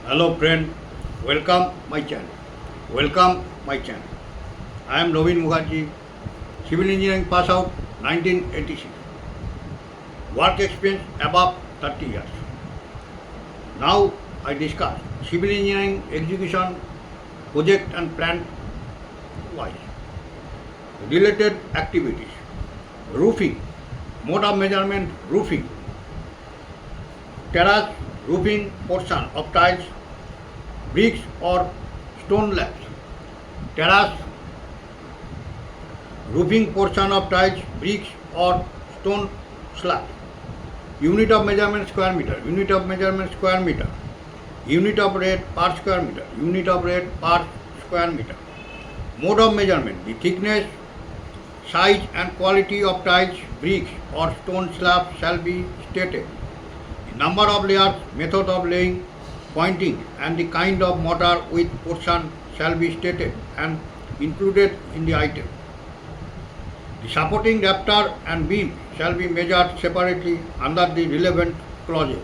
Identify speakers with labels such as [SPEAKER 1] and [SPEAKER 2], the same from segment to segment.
[SPEAKER 1] Hello friend, welcome my channel. Welcome my channel. I am Naveen Mukherjee, civil engineering pass out 1986. Work experience above 30 years. Now I discuss civil engineering execution project and plan wise. Related activities. Roofing, mode of measurement roofing, terrace roofing portion of tiles, bricks or stone slabs, terrace roofing portion of tiles, bricks or stone slabs, unit of measurement square meter, unit of measurement square meter, unit of rate per square meter, unit of rate per square meter, mode of measurement, the thickness, size and quality of tiles, bricks or stone slabs shall be stated. The number of layers, method of laying, pointing and the kind of mortar with portion shall be stated and included in the item. The supporting rafter and beam shall be measured separately under the relevant clauses.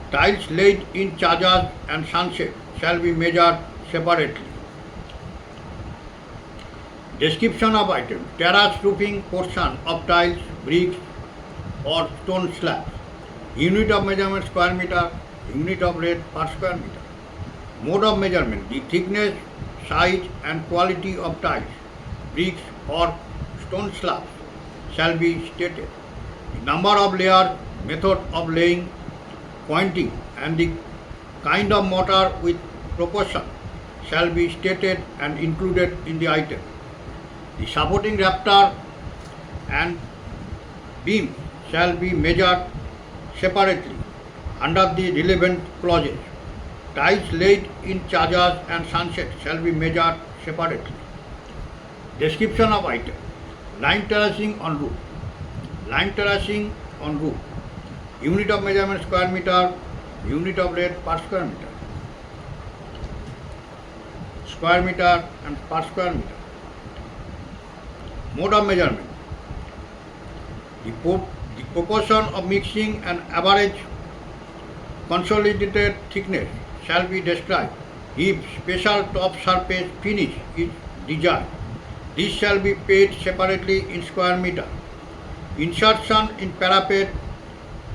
[SPEAKER 1] Tiles laid in charges and sunset shall be measured separately. Description of item: terrace roofing portion of tiles, bricks or stone slabs. Unit of measurement square meter, unit of rate per square meter. Mode of measurement: the thickness, size and quality of tiles, bricks or stone slabs shall be stated. The number of layers, method of laying, pointing and the kind of mortar with proportion shall be stated and included in the item. The supporting rafter and beam shall be measured separately under the relevant clauses. Tiles laid in charges and sunset shall be measured separately. Description of item: line terracing on roof. Line terracing on roof. Unit of measurement square meter, unit of rate per square meter. Square meter and per square meter. Mode of measurement: the proportion of mixing and average consolidated thickness shall be described. If special top surface finish is desired, this shall be paid separately in square meter. Insertion in parapet,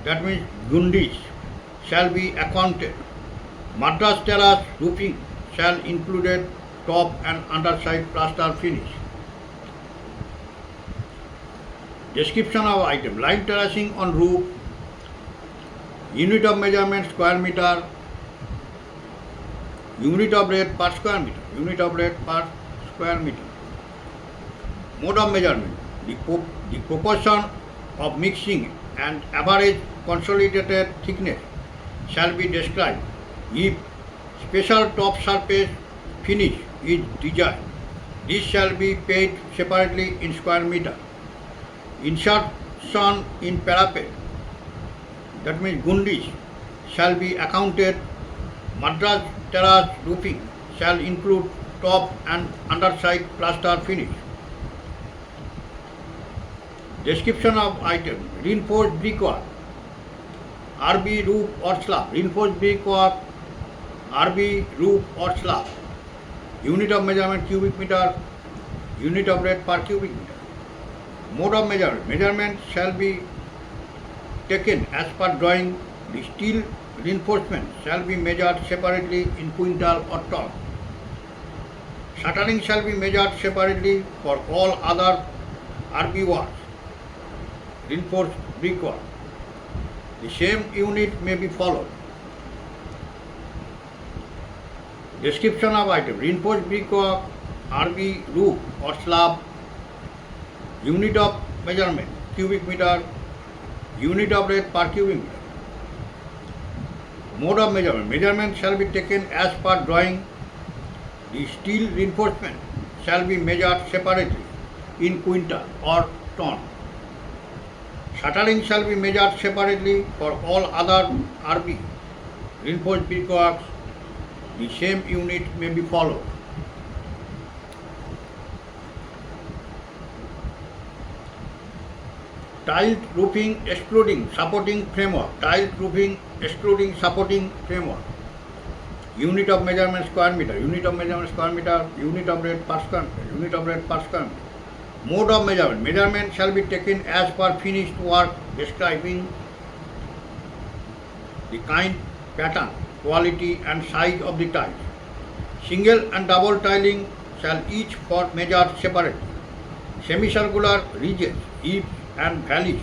[SPEAKER 1] that means gundis, shall be accounted. Madras terrace roofing shall include top and underside plaster finish. Description of item: line terracing on roof, unit of measurement square meter, unit of rate per square meter, unit of rate per square meter. Mode of measurement: the proportion of mixing and average consolidated thickness shall be described. If special top surface finish is desired, this shall be paid separately in square meter. Insertion in parapet, that means gundis, shall be accounted. Madras terrace roofing shall include top and underside plaster finish. Description of item: reinforced brickwork, RB roof or slab. Reinforced brickwork, RB roof or slab. Unit of measurement cubic meter, unit of rate per cubic meter. Mode of measurement: measurement shall be taken as per drawing. The steel reinforcement shall be measured separately in quintal or ton. Shuttering shall be measured separately for all other RB works. Reinforced brickwork, the same unit may be followed. Description of item: reinforced brickwork, RB roof or slab. Unit of measurement cubic meter, unit of rate per cubic meter. Mode of measurement: measurement shall be taken as per drawing. The steel reinforcement shall be measured separately in quintal or ton. Shuttering shall be measured separately for all other RB reinforced brickworks. The same unit may be followed. Tiled roofing excluding supporting framework. Tiled roofing excluding supporting framework. unit of measurement square meter, unit of measurement square meter, unit of rate per square meter, unit of rate per square meter. Mode of measurement, measurement shall be taken as per finished work describing the kind, pattern, quality and size of the tiles. Single and double tiling shall each be measured separately. Semicircular ridges, hips and valleys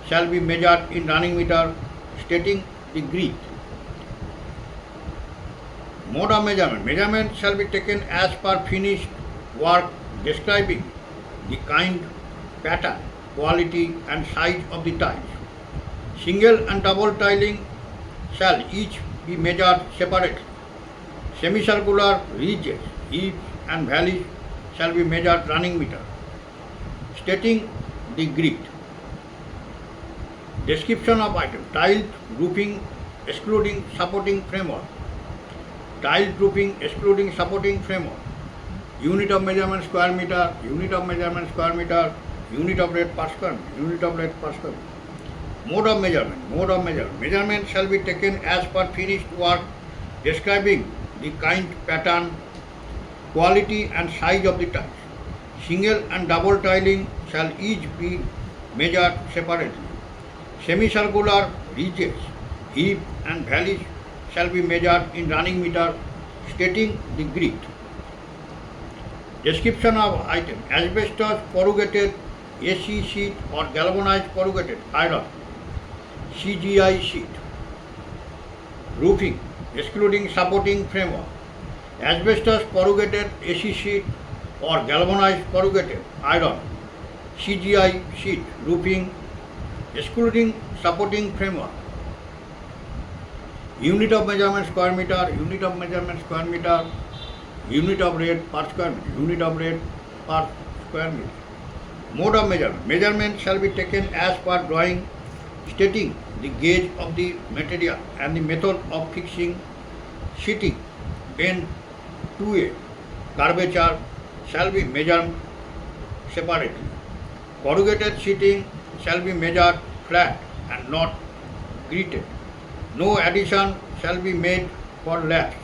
[SPEAKER 1] shall be measured in running meter, stating the grid. Mode of measurement, measurement shall be taken as per finished work describing the kind, pattern, quality and size of the tiles. Single and double tiling shall each be measured separately. Semicircular ridges, hips and valleys shall be measured running meter, stating the grid. Description of item, tiled roofing excluding supporting framework. Tiled roofing excluding supporting framework. Unit of measurement square meter, unit of measurement square meter, unit of rate per square meter, unit of rate per square meter. Mode of measurement, mode of measurement. Measurement shall be taken as per finished work describing the kind, pattern, quality and size of the tiles. Single and double tiling shall each be measured separately. Semicircular ridges, hips and valleys shall be measured in running meter, stating the grid. Description of item, asbestos corrugated AC sheet or galvanized corrugated iron, CGI sheet. Roofing excluding supporting framework. Asbestos corrugated AC sheet or galvanized corrugated iron, CGI sheet roofing excluding supporting framework. Unit of measurement square meter, unit of measurement square meter, unit of rate per square meter, unit of rate per square meter. Mode of measurement, measurement shall be taken as per drawing stating the gauge of the material and the method of fixing. Sheeting bent to a curvature shall be measured separately. Corrugated sheeting shall be measured flat and not gritted. No addition shall be made for laps.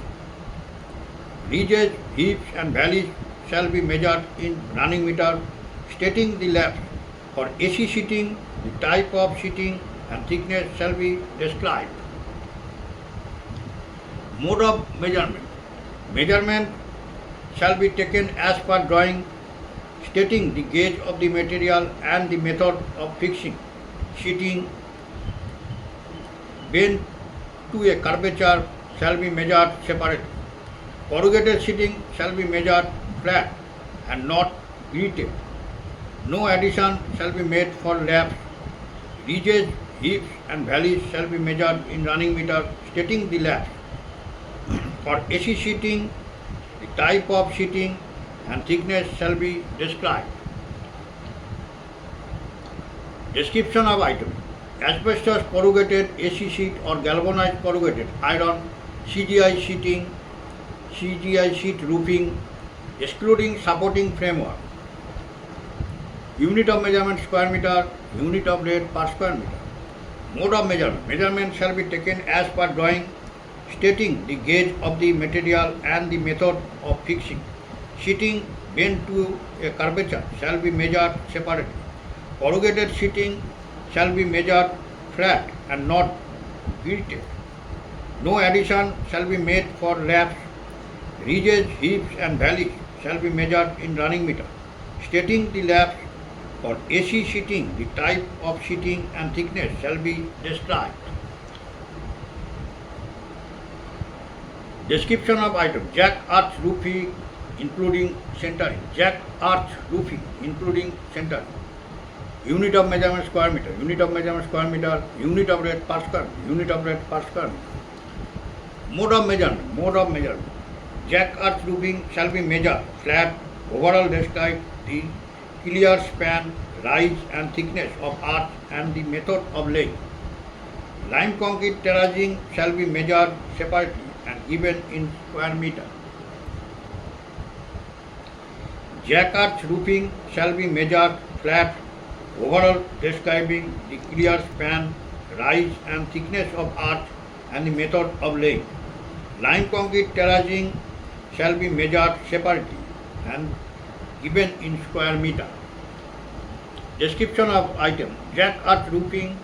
[SPEAKER 1] Ridges, hips and valleys shall be measured in running meter, stating the laps. For AC sheeting, the type of sheeting and thickness shall be described. Mode of measurement. Measurement shall be taken as per drawing stating the gauge of the material and the method of fixing. Sheeting bent to a curvature shall be measured separately. Corrugated sheeting shall be measured flat and not gritted. No addition shall be made for laps. Ridges, hips and valleys shall be measured in running meter, stating the laps. For AC sheeting, the type of sheeting and thickness shall be described. Description of item, asbestos corrugated AC sheet or galvanized corrugated iron, CGI sheeting, CGI sheet roofing, excluding supporting framework. Unit of measurement square meter, unit of rate per square meter. Mode of measurement, measurement shall be taken as per drawing stating the gauge of the material and the method of fixing. Sheeting bent to a curvature shall be measured separately. Corrugated sheeting shall be measured flat and not gritted. No addition shall be made for laps. Ridges, hips and valleys shall be measured in running meter, stating the laps. For AC sheeting, the type of sheeting and thickness shall be described. Description of item, jack arch roofing including centering. Jack arch roofing including centering. Unit of measurement square meter, unit of measurement square meter, unit of rate per square meter, unit of rate per square meter. Mode of measurement, mode of measurement. Jack arch roofing shall be measured flat, overall describe the clear span, rise and thickness of arch and the method of laying. Lime concrete terracing shall be measured separately and given in square meter. Jack arch roofing shall be measured flat, overall describing the clear span, rise and thickness of arch and the method of laying. Lime concrete terracing shall be measured separately and given in square meter. Description of item: jack earth roofing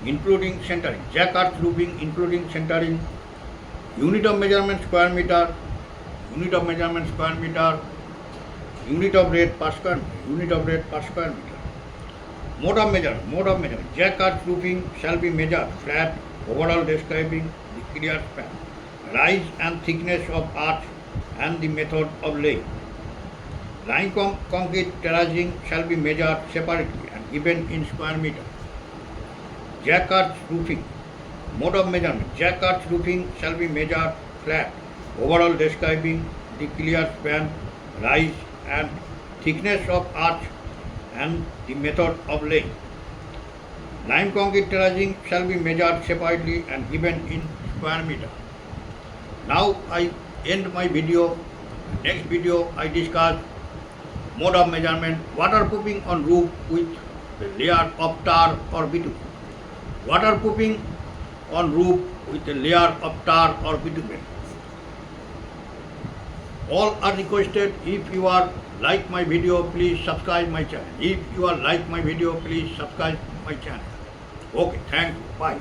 [SPEAKER 1] including centering. Jack earth roofing including centering. Unit of measurement square meter. Unit of measurement square meter. Unit of rate per square meter. Unit of rate per square meter. Mode of measurement. Mode of measurement. Jack earth roofing shall be measured flat, overall describing the clear span, rise and thickness of arch and the method of laying. Lime concrete terracing shall be measured separately and given in square meter. Jack earth roofing. Mode of measurement. Jack earth roofing shall be measured flat, overall describing the clear span, rise and thickness of arch and the method of laying. Lime concrete terracing shall be measured separately and given in square meter. Now I end my video. Next video I discuss mode of measurement, waterproofing on roof with a layer of tar or bitumen. Waterproofing on roof with a layer of tar or bitumen. All are requested. If you are like my video, please subscribe my channel. If you are like my video, please subscribe my channel. Okay, thank you. Bye.